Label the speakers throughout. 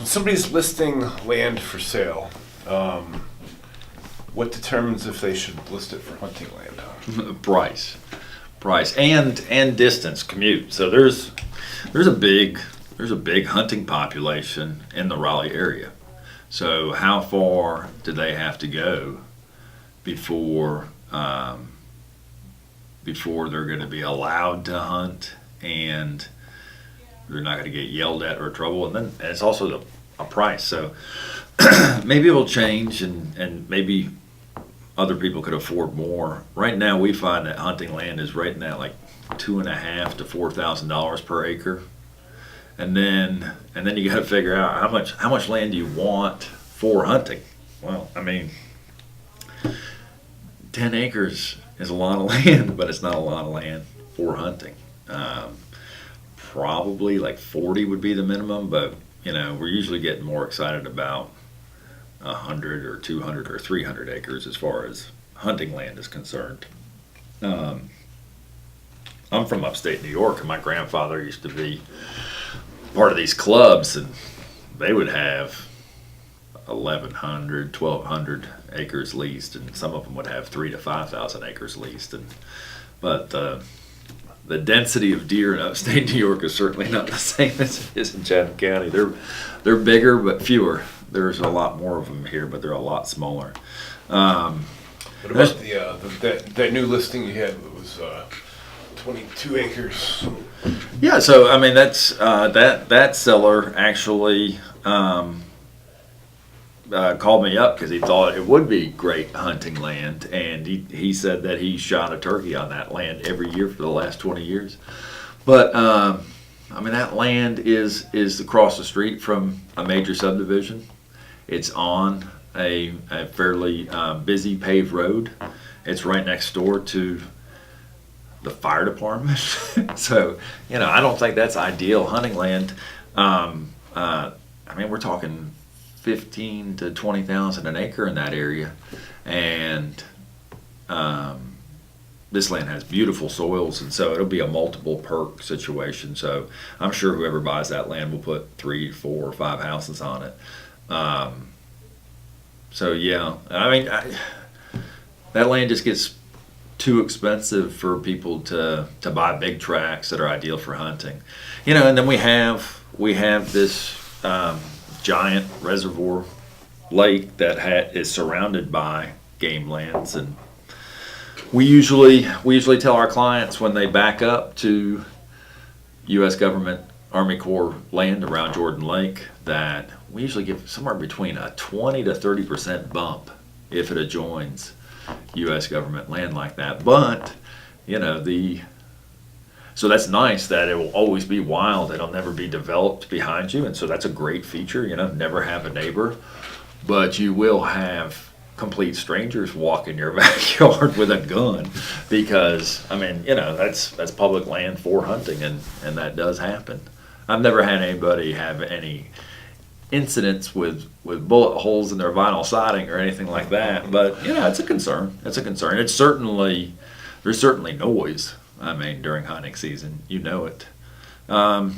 Speaker 1: So somebody's listing land for sale. What determines if they should list it for hunting land?
Speaker 2: Price, and distance, commute. So there's a big hunting population in the Raleigh area. So how far do they have to go before they're going to be allowed to hunt, and they're not going to get yelled at or trouble? And then it's also a price. So maybe it'll change, and maybe other people could afford more. Right now, we find that hunting land is right now like $2,500 to $4,000 per acre, and then you got to figure out how much land do you want for hunting. Well, I mean, 10 acres is a lot of land, but it's not a lot of land for hunting. Probably like 40 would be the minimum, but we're usually getting more excited about 100 or 200 or 300 acres as far as hunting land is concerned. I'm from upstate New York, and my grandfather used to be part of these clubs, and they would have 1,100, 1,200 acres leased, and some of them would have 3,000 to 5,000 acres leased. But the density of deer in upstate New York is certainly not the same as it is in Chatham County. They're bigger but fewer. There's a lot more of them here, but they're a lot smaller.
Speaker 1: What about that new listing you had that was 22 acres?
Speaker 2: Yeah, so I mean that's that seller actually called me up because he thought it would be great hunting land, and he said that he shot a turkey on that land every year for the last 20 years. But I mean, that land is across the street from a major subdivision. It's on a fairly busy paved road. It's right next door to the fire department. So, I don't think that's ideal hunting land. I mean, we're talking 15 to 20,000 an acre in that area, and this land has beautiful soils, and so it'll be a multiple perk situation. So I'm sure whoever buys that land will put 3, 4, or 5 houses on it. So yeah, I mean, that land just gets too expensive for people to buy big tracts that are ideal for hunting, and then we have this giant reservoir lake that is surrounded by game lands, and we usually tell our clients when they back up to U.S. government Army Corps land around Jordan Lake that we usually give somewhere between a 20 to 30% bump if it adjoins U.S. government land like that. But so that's nice that it will always be wild. It'll never be developed behind you, and so that's a great feature. Never have a neighbor, but you will have complete strangers walk in your backyard with a gun because I mean, that's public land for hunting, and that does happen. I've never had anybody have any incidents with bullet holes in their vinyl siding or anything like that, but it's a concern. There's certainly noise. I mean, during hunting season, it.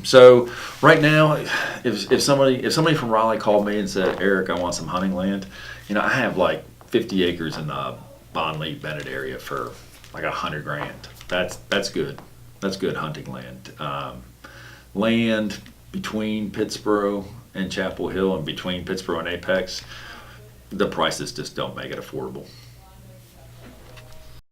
Speaker 2: So right now, if somebody from Raleigh called me and said, "Eric, I want some hunting land," I have like 50 acres in the Bonley Bennett area for like $100,000. That's good. That's good hunting land. Land between Pittsboro and Chapel Hill, and between Pittsboro and Apex, the prices just don't make it affordable.